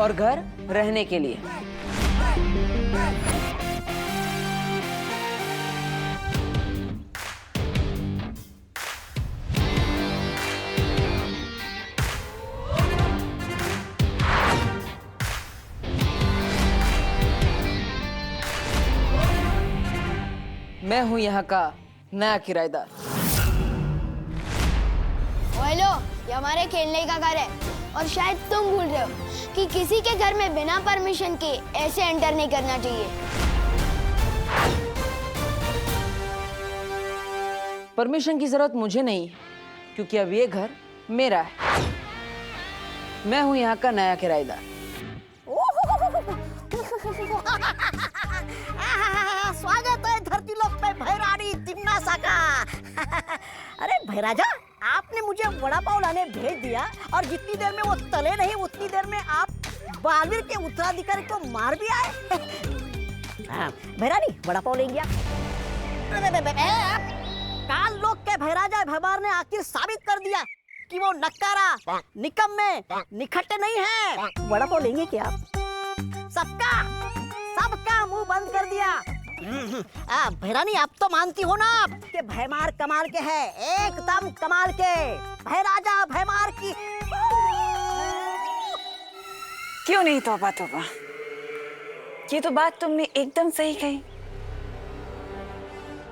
और घर रहने के लिए। मैं हूं यहाँ का नया किराएदार। हेलो, ये हमारे खेलने का घर है और शायद तुम भूल रहे हो कि किसी के घर में बिना परमिशन के ऐसे एंटर नहीं करना चाहिए। परमिशन की जरूरत मुझे नहीं है क्योंकि अब ये घर मेरा है। मैं हूं यहाँ का नया किराएदार। स्वागत है धरती लोक पे भैरानी तिम्नासा का। अरे भैराजा, आपने मुझे वड़ा पाव लाने भेज दिया और जितनी देर में वो तले नहीं उतनी देर में आप बालवीर के उत्तराधिकारी को मार भी आए। हाँ, भैरानी वड़ा पाव लेंगे आप? काल लोक के भैराजा भैमार ने आखिर साबित कर दिया कि वो नक्कारा, निकम्मे, निखट्टे नहीं है। वड़ा पाव लेंगे क्या आप? सबका मुंह बंद कर दिया। भैरानी, आप तो मानती हो ना कि भैमार कमाल के है, एकदम कमाल के। भैराजा भैमार की क्यों नहीं तौबा तौबा, ये तो बात तुमने एकदम सही कही।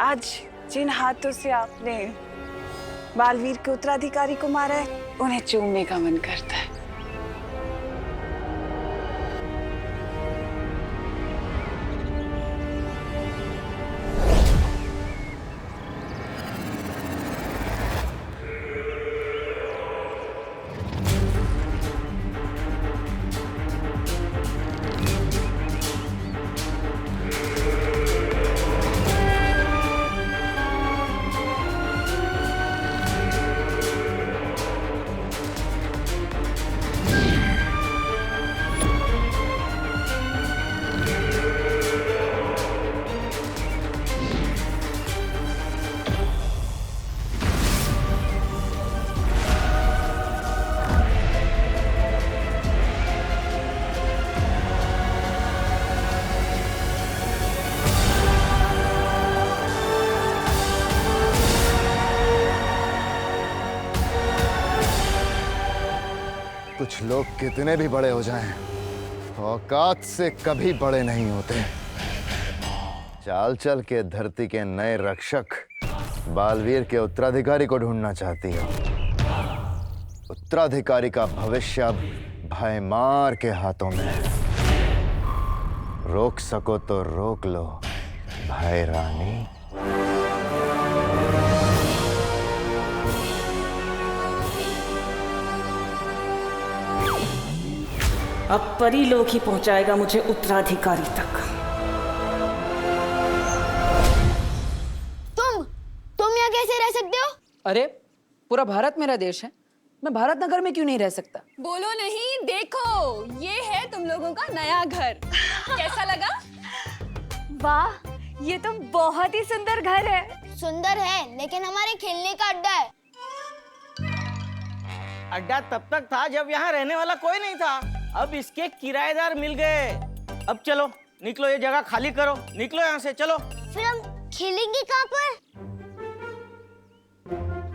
आज जिन हाथों से आपने बालवीर के उत्तराधिकारी को मारा है, उन्हें चूमने का मन करता है। कुछ लोग कितने भी बड़े हो जाएं, औकात से कभी बड़े नहीं होते। चाल चल के धरती के नए रक्षक बालवीर के उत्तराधिकारी को ढूंढना चाहती हो। उत्तराधिकारी का भविष्य अब भैमार के हाथों में है। रोक सको तो रोक लो भैरानी। अब परी लोक ही पहुंचाएगा मुझे उत्तराधिकारी तक। तुम यहाँ कैसे रह सकते हो? अरे, पूरा भारत मेरा देश है, मैं भारत नगर में क्यों नहीं रह सकता? बोलो नहीं, देखो ये है तुम लोगों का नया घर। कैसा लगा? वाह, ये तो बहुत ही सुंदर घर है। सुंदर है, लेकिन हमारे खेलने का अड्डा है। अड्डा तब तक था जब यहाँ रहने वाला कोई नहीं था। अब इसके किराएदार मिल गए। अब चलो निकलो, ये जगह खाली करो, निकलो यहाँ से, चलो। फिर हम खेलेंगे कहाँ पर?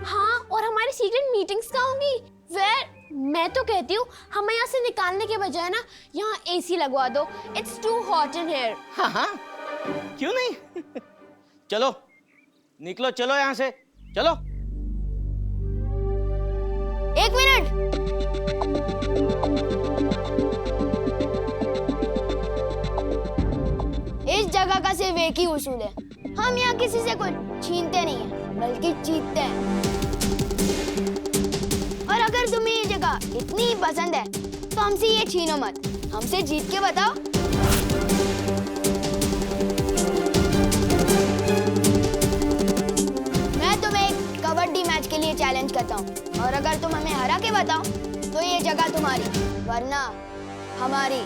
हाँ, और हमारी सीक्रेट मीटिंग्स कहाँ होंगी? मैं तो कहती हूँ हमें यहाँ से निकालने के बजाय ना यहाँ एसी लगवा दो। It's too hot in here. हाँ हाँ, क्यों नहीं। चलो निकलो, चलो यहाँ से, चलो। एक मिनट, इस जगह का सिर्फ एक ही उसूल है, हम यहाँ किसी से कुछ छीनते नहीं हैं, बल्कि जीतते हैं। और अगर तुम्हें ये जगह इतनी ही पसंद है तो हमसे ये छीनो मत, हमसे जीत के बताओ। मैं तुम्हें एक कबड्डी मैच के लिए चैलेंज करता हूँ, और अगर तुम हमें हरा के बताओ तो ये जगह तुम्हारी, वरना हमारी।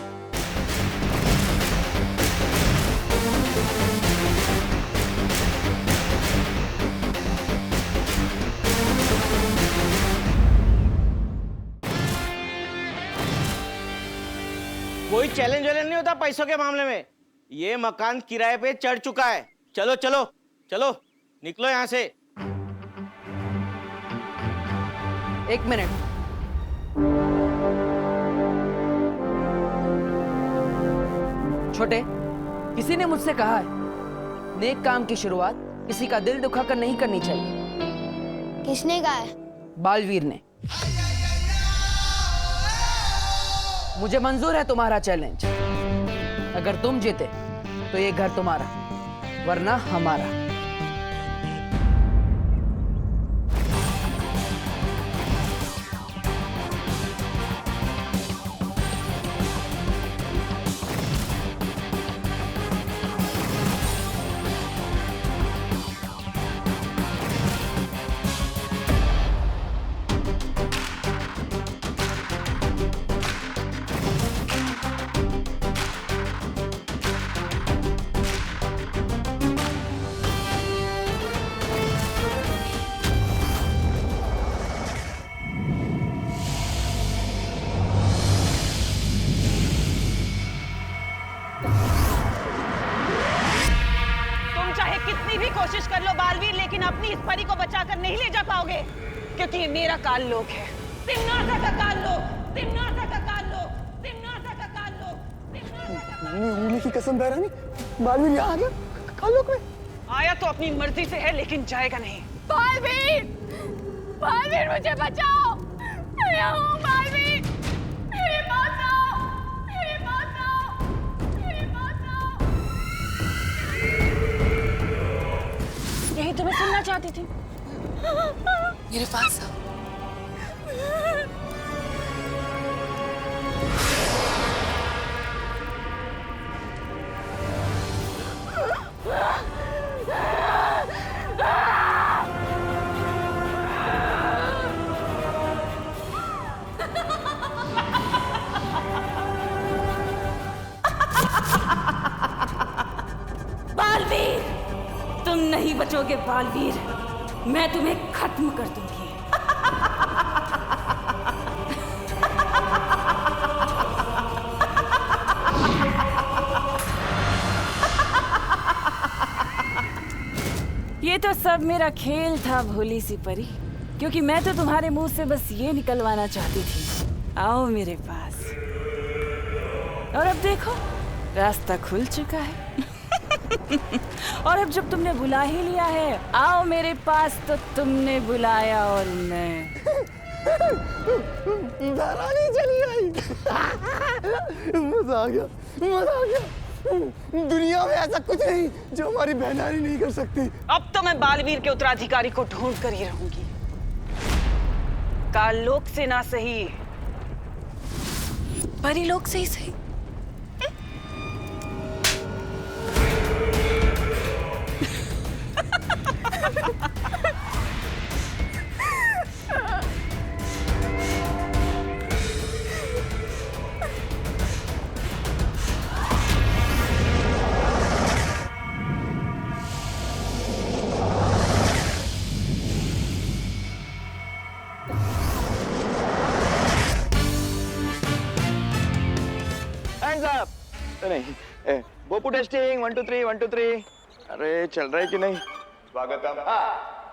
कोई चैलेंज वैलेंज नहीं होता पैसों के मामले में। ये मकान किराए पे चढ़ चुका है। चलो चलो चलो निकलो यहाँ से। एक मिनट। छोटे, किसी ने मुझसे कहा है नेक काम की शुरुआत किसी का दिल दुखाकर नहीं करनी चाहिए। किसने कहा है? बालवीर ने। मुझे मंजूर है तुम्हारा चैलेंज। अगर तुम जीते तो ये घर तुम्हारा, वरना हमारा। कितनी भी कोशिश कर लो बालवीर, लेकिन अपनी इस परी को बचाकर नहीं ले जा पाओगे, क्योंकि ये मेरा काल लोक है। तिम्नासा का काल लोक, तिम्नासा का काल लोक, तिम्नासा का काल लोक, तिम्नासा का काल लोक। उंगली की कसम बहरानी, बालवीर यहाँ आ गया काल लोक में। आया तो अपनी मर्जी से है, लेकिन जाएगा नहीं। बालवीर, बालवीर मुझे बचाओ। मैं यहाँ हूँ बालवीर, मेरे पास आओ, मेरे पास आओ, मेरे पास आओ। यही तो मैं सुनना चाहती थी। मेरे पास आओ। बालवीर, तुम नहीं बचोगे बालवीर, मैं तुम्हें खत्म कर दूंगी। ये तो सब मेरा खेल था भोली सी परी, क्योंकि मैं तो तुम्हारे मुंह से बस ये निकलवाना चाहती थी, आओ मेरे पास। और अब देखो रास्ता खुल चुका है। और अब जब तुमने बुला ही लिया है, आओ मेरे पास, तो तुमने बुलाया और मैं बहरानी चली आई। मजा आ गया, मजा आ गया। दुनिया में ऐसा कुछ नहीं जो हमारी बहनानी नहीं कर सकती। अब तो मैं बालवीर के उत्तराधिकारी को ढूंढ कर ही रहूंगी। काललोक से ना सही, परीलोक से ही सही। नहीं, बोपू टेस्टिंग 1 2 3 1 2 3। अरे चल रहा है कि नहीं? स्वागतम, हाँ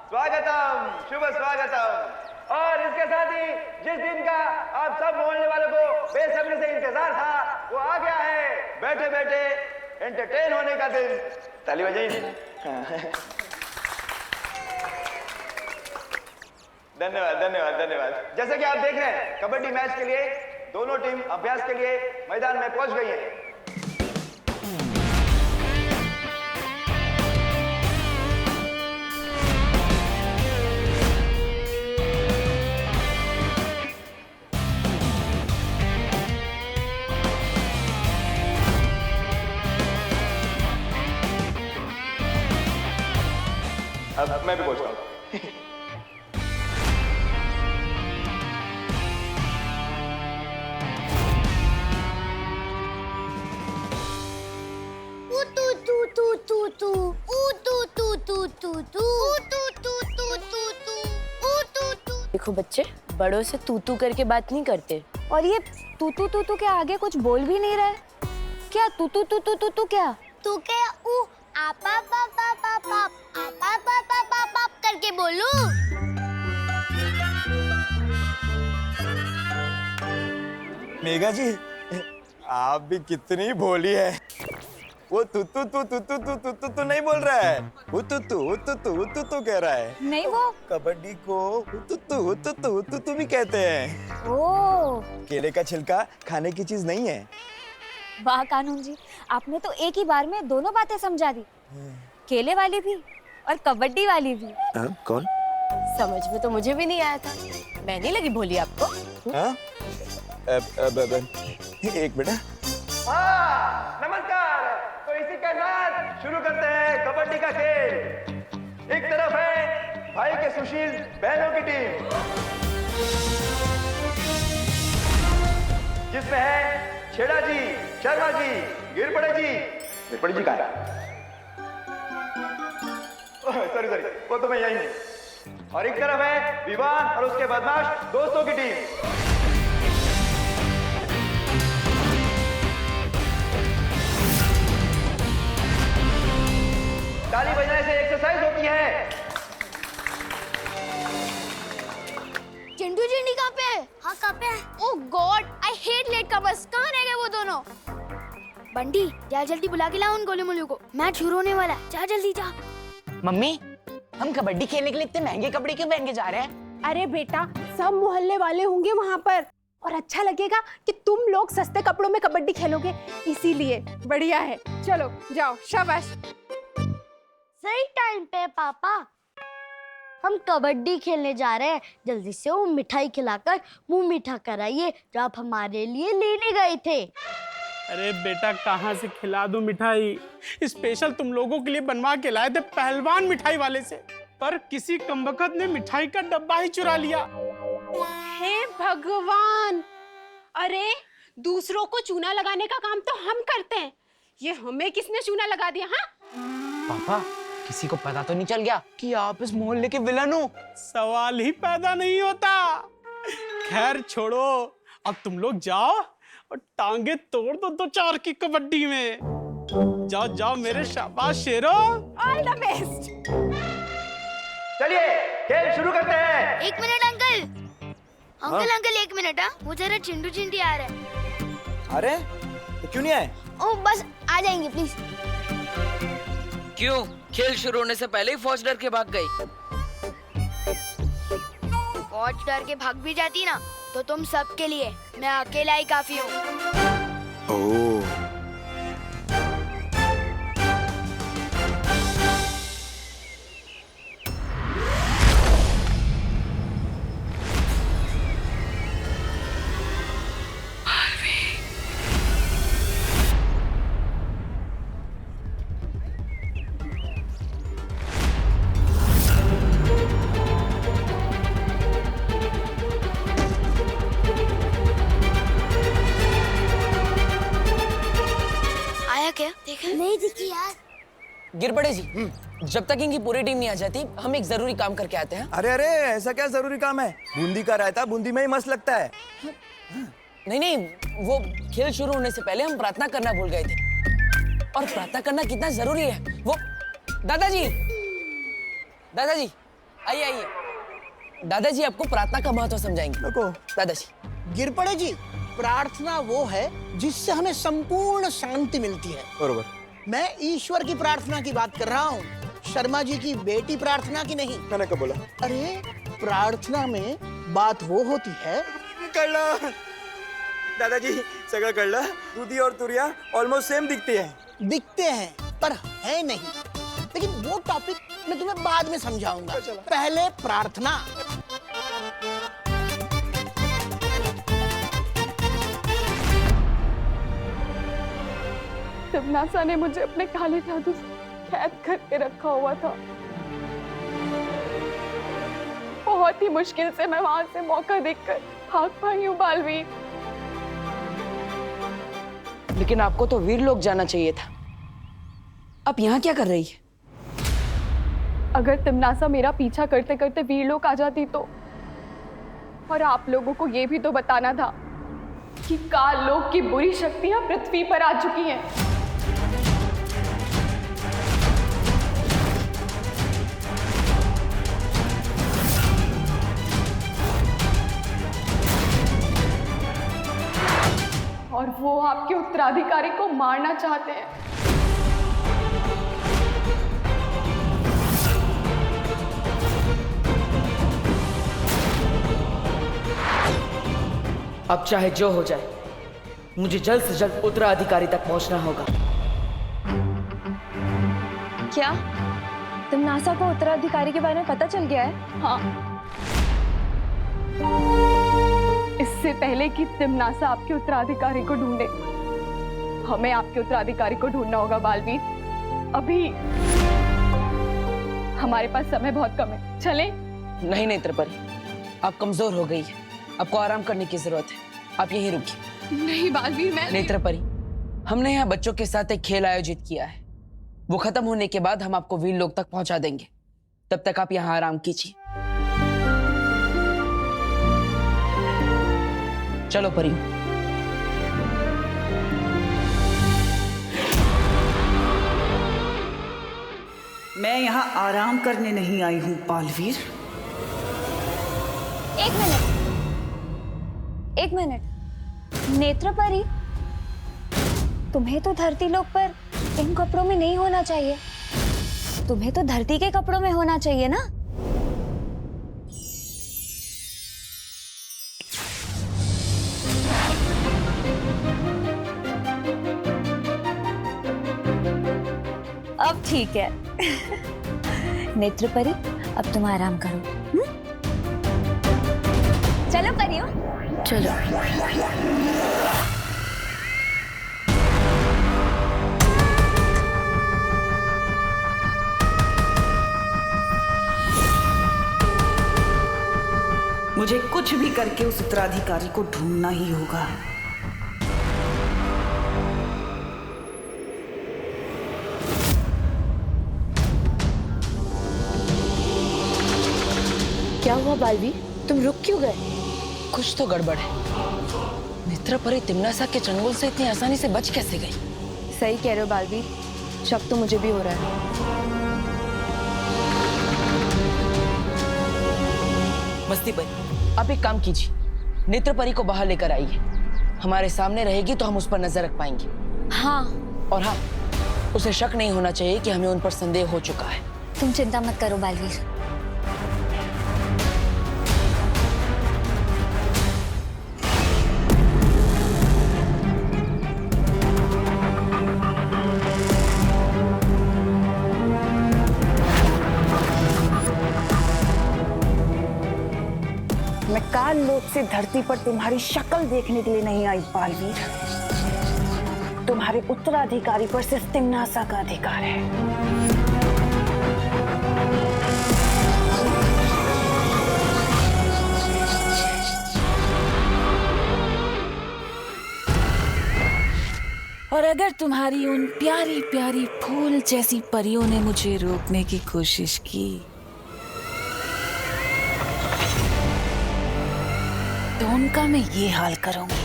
स्वागतम, शुभ स्वागतम। और इसके साथ ही जिस दिन का आप सब मोहल्ले वालों को बेसब्री से इंतजार था, वो आ गया है। बैठे बैठे एंटरटेन होने का दिन। ताली बजाइए। धन्यवाद धन्यवाद धन्यवाद। जैसे कि आप देख रहे हैं, कबड्डी मैच के लिए दोनों टीम अभ्यास के लिए मैदान में पहुंच गई है। अब मैं भी पहुंचता हूँ। देखो बच्चे, बड़ों से तू तू करके बात नहीं करते, और ये तू के आगे कुछ बोल भी नहीं रहा है। क्या तू क्या? तू क्या ऊ आपा पाप करके बोलूं? मेघा जी, आप भी कितनी भोली है। वो तू नहीं बोल रहा है, वो तू कह रहा है। नहीं, वो कबड्डी को तू भी कहते हैं। ओ, केले का छिलका खाने की चीज नहीं है। वाह कानून जी, आपने तो एक ही बार में दोनों बातें समझा दी, केले वाली भी और कबड्डी वाली भी। कौन? समझ में तो मुझे भी नहीं आया था। मैं नहीं लगी भोली आपको? एक बेटा। नमस्कार। तो इसी के साथ शुरू करते हैं कबड्डी का खेल। एक तरफ है भाई के सुशील बहनों की टीम, जिसमें है छेड़ा जी, शर्मा जी, गिरपड़े जी कहाँ है? सॉरी वो तो मैं यही हूँ। और एक तरफ है विवान और उसके बदमाश दोस्तों की टीम। ताली बजाने से एक्सरसाइज होती है। चिंटू चिंडी कहाँ पे है? हाँ कहाँ पे है? Oh God, I hate latecomers. कहाँ रह गए वो दोनों? बंटी जा जल्दी बुला के लाओ उन गोलू मोलू को, मैच शुरू होने वाला है। जा जल्दी जा। मम्मी, हम कबड्डी खेलने के लिए इतने महंगे कपड़े क्यों पहन के जा रहे हैं? अरे बेटा, सब मोहल्ले वाले होंगे वहाँ पर और अच्छा लगेगा कि तुम लोग सस्ते कपड़ों में कबड्डी खेलोगे, इसीलिए बढ़िया है। चलो जाओ, शाबाश। सही टाइम पे पापा, हम कबड्डी खेलने जा रहे हैं। जल्दी से वो मिठाई खिलाकर मुंह मीठा कराइए जो आप हमारे लिए लेने गए थे। अरे बेटा, कहाँ से खिला दूं मिठाई? स्पेशल तुम लोगों के लिए बनवा के लाए थे पहलवान मिठाई वाले से, पर किसी कमबख्त ने मिठाई का डब्बा ही चुरा लिया। हे भगवान! अरे दूसरों को चूना लगाने का काम तो हम करते हैं, ये हमें किसने चूना लगा दिया? हाँ पापा, किसी को पता तो नहीं चल गया कि आप इस मोहल्ले के विलन हो? सवाल ही पैदा नहीं होता। खैर छोड़ो, अब तुम लोग जाओ और टांगे तोड़ दो 2-4 की कबड्डी में। जाओ मेरे शाबाश शेरो। All the best. चलिए खेल शुरू करते हैं। एक मिनट अंकल, एक मिनट। हाँ, वो जरा चिंटू चिंटी आ रहे हैं। अरे तो क्यों नहीं आए? ओ बस आ जाएंगे प्लीज। क्यों? खेल शुरू होने से पहले ही फौज डर के भाग गई। फौज डर के भाग भी जाती ना तो तुम सबके लिए मैं अकेला ही काफी हूँ। ओह, नहीं दिखी यार। गिरपड़े जी, जब तक इनकी पूरी टीम नहीं आ जाती, हम एक जरूरी काम करके आते हैं। अरे ऐसा क्या जरूरी काम है? बूंदी का रायता बूंदी में ही मस्त लगता है। नहीं, वो खेल शुरू होने से पहले हम प्रार्थना करना भूल गए थे, और प्रार्थना करना कितना जरूरी है वो। दादाजी आइए। दादाजी आपको प्रार्थना का महत्व समझाएंगे। दादाजी। गिरपड़े जी, प्रार्थना वो है जिससे हमें संपूर्ण शांति मिलती है। बरोबर। मैं ईश्वर की प्रार्थना की बात कर रहा हूँ, शर्मा जी की बेटी प्रार्थना की नहीं। मैंने कब बोला? अरे प्रार्थना में बात वो होती है। कळला दादाजी, सगळं कळलं। दूधी और तुरिया ऑलमोस्ट सेम दिखते हैं पर है नहीं। लेकिन वो टॉपिक मैं तुम्हें बाद में समझाऊंगा, पहले प्रार्थना। तिम्नासा ने मुझे अपने काले जादू से कैद करके रखा हुआ था। बहुत ही मुश्किल से मैं वहां से मौका देखकर भाग पाई हूँ बालवीर। लेकिन आपको तो वीर लोग जाना चाहिए था। आप यहाँ क्या कर रही है? अगर तिम्नासा मेरा पीछा करते करते वीर लोग आ जाती तो, और आप लोगों को ये भी तो बताना था कि काल लोक की बुरी शक्तियां पृथ्वी पर आ चुकी हैं। और वो आपके उत्तराधिकारी को मारना चाहते हैं। अब चाहे जो हो जाए, मुझे जल्द से जल्द उत्तराधिकारी तक पहुंचना होगा। क्या तिम्नासा को उत्तराधिकारी के बारे में पता चल गया है? हाँ। इससे पहले कि तिम्नासा आपके उत्तराधिकारी को ढूंढे, हमें आपके उत्तराधिकारी को ढूंढना होगा बालवीर। अभी हमारे पास समय बहुत कम है, चलें? नहीं नेत्रपरी, आप कमजोर हो गई है, आपको आराम करने की जरूरत है, आप यहीं रुकिए। नहीं बालवीर, मैं नेत्रपरी, हमने यहाँ बच्चों के साथ एक खेल आयोजित किया है। वो खत्म होने के बाद हम आपको वीर लोक तक पहुंचा देंगे। तब तक आप यहाँ आराम कीजिए। चलो परी। मैं यहाँ आराम करने नहीं आई हूँ बालवीर। एक मिनट नेत्रपरी, तुम्हें तो धरती लोक पर इन कपड़ों में नहीं होना चाहिए, तुम्हें तो धरती के कपड़ों में होना चाहिए ना। अब ठीक है। नेत्रपरी, अब तुम आराम करो। चलो परियो, चलो। मुझे कुछ भी करके उस उत्तराधिकारी को ढूंढना ही होगा। क्या हुआ बालवीर, तुम रुक क्यों गए? कुछ तो गड़बड़ है। नेत्रपरी तिम्नासा के चंगुल से इतनी आसानी से बच कैसे गई? सही कह रहे हो बालवीर, शक तो मुझे भी हो रहा है। मस्ती परी, आप एक काम कीजिए, नेत्रपरी को बाहर लेकर आइए। हमारे सामने रहेगी तो हम उस पर नजर रख पाएंगे। हाँ। और हाँ, उसे शक नहीं होना चाहिए कि हमें उन पर संदेह हो चुका है। तुम चिंता मत करो बालवीर। मैं काल लोक से धरती पर तुम्हारी शक्ल देखने के लिए नहीं आई बालवीर। तुम्हारे उत्तराधिकारी पर सिर्फ तिम्नासा का अधिकार है। और अगर तुम्हारी उन प्यारी प्यारी फूल जैसी परियों ने मुझे रोकने की कोशिश की तो उनका मैं ये हाल करूंगी।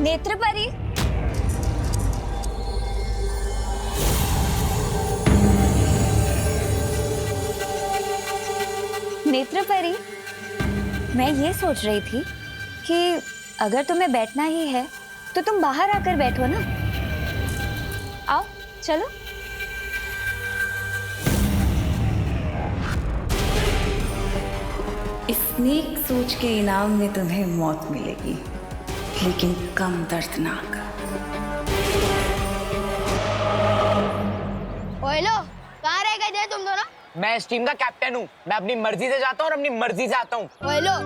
नेत्रपरी, नेत्रपरी, मैं ये सोच रही थी कि अगर तुम्हें बैठना ही है तो तुम बाहर आकर बैठो ना। आओ, चलो। इस नेक सोच के इनाम में तुम्हें मौत मिलेगी, लेकिन कम दर्दनाक। ओलो, कहाँ रह गए थे तुम दोनों? मैं इस टीम का कैप्टन हूँ। मैं अपनी मर्जी से जाता हूँ और अपनी मर्जी से आता हूँ। ओलो,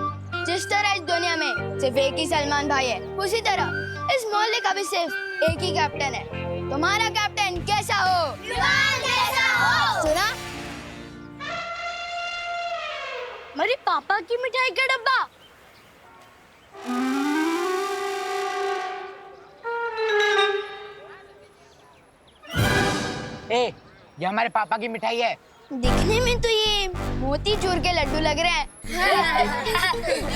जिस तरह इस दुनिया में सिर्फ एक ही सलमान भाई है, उसी तरह इस मोहल्ले का भी सिर्फ एक ही कैप्टन है। तुम्हारा कैप्टन कैसा हो? जैसा हो। सुना? मेरे पापा की मिठाई का डब्बा। ए, ये हमारे पापा की मिठाई है। दिखने में तो ये मोतीचूर के लड्डू लग रहे हैं।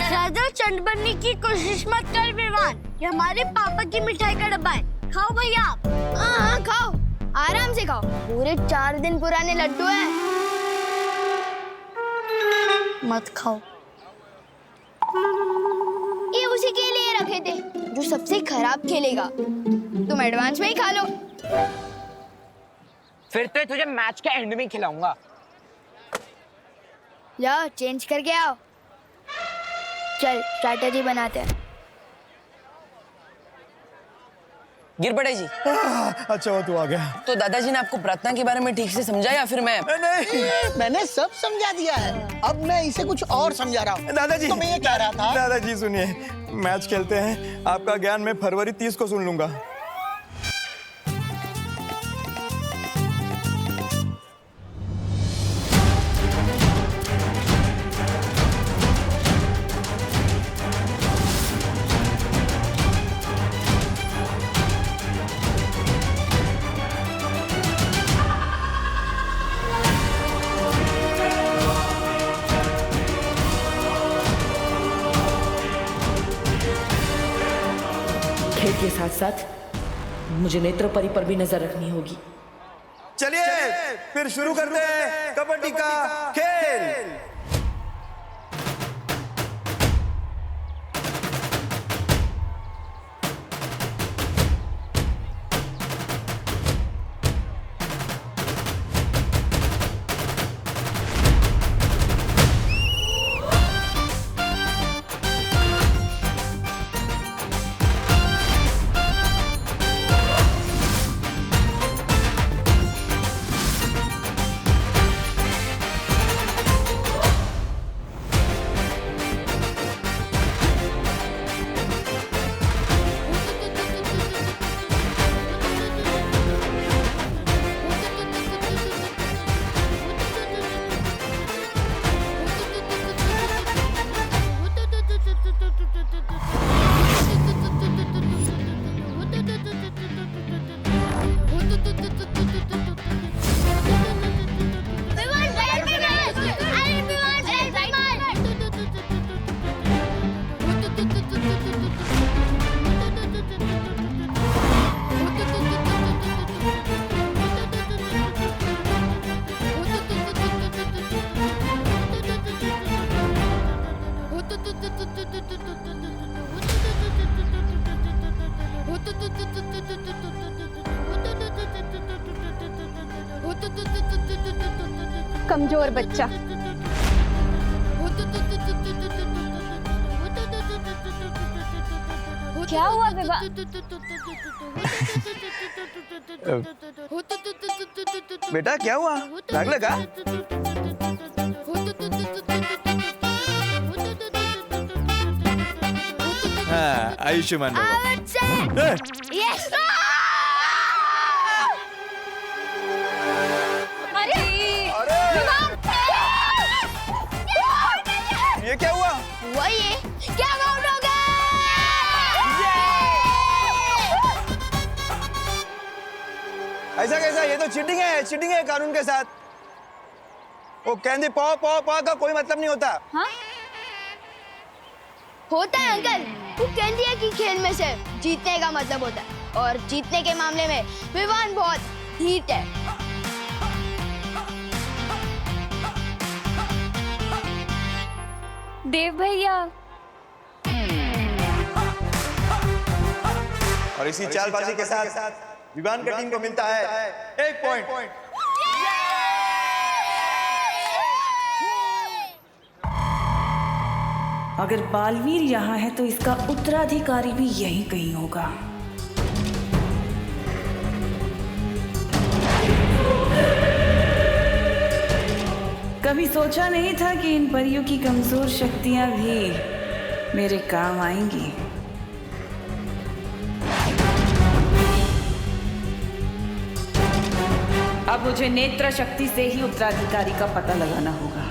ज्यादा चंड बनने की कोशिश मत कर विवान, ये हमारे पापा की मिठाई का डब्बा है। खाओ भैया। हाँ खाओ, आराम से खाओ, पूरे 4 दिन पुराने लड्डू हैं। मत खाओ, ये उसी के लिए रखे थे जो सबसे खराब खेलेगा। तुम एडवांस में ही खा लो। फिर तो तुझे मैच के एंड में खिलाऊंगा। जाओ चेंज करके आओ। चल स्ट्रैटेजी बनाते हैं। गिर पड़े जी। अच्छा वो तू आ गया। तो दादाजी ने आपको प्रार्थना के बारे में ठीक से समझा या फिर मैं? नहीं, मैंने सब समझा दिया है। अब मैं इसे कुछ और समझा रहा हूँ। दादाजी, तो मैं ये कह रहा था। दादाजी सुनिए, मैच खेलते हैं, आपका ज्ञान मैं फरवरी 30 को सुन लूंगा। खेल के साथ साथ मुझे नेत्र परी पर भी नजर रखनी होगी। चलिए फिर शुरू करते हैं कबड्डी का खेल। कमजोर बच्चा। क्या हुआ विवाह? बेटा क्या हुआ, राग लगा? हाँ, आयुष्मान भव। यस। ये क्या हुआ? वही क्या आउट हो गए? ऐसा कैसा? ये तो चीटिंग है, चीटिंग है कानून के साथ। वो कहते पौ पौ पौ का कोई मतलब नहीं होता। हाँ? होता है अंकल। वो कहती है कि खेल में से जीतने का मतलब होता है, और जीतने के मामले में विवान बहुत हीट है। देव भैया। और इसी चालबाजी के साथ विवान का टीम को मिलता है 1 पॉइंट। अगर बालवीर यहाँ है तो इसका उत्तराधिकारी भी यहीं कहीं होगा। कभी सोचा नहीं था कि इन परियों की कमजोर शक्तियां भी मेरे काम आएंगी। अब मुझे नेत्र शक्ति से ही उत्तराधिकारी का पता लगाना होगा।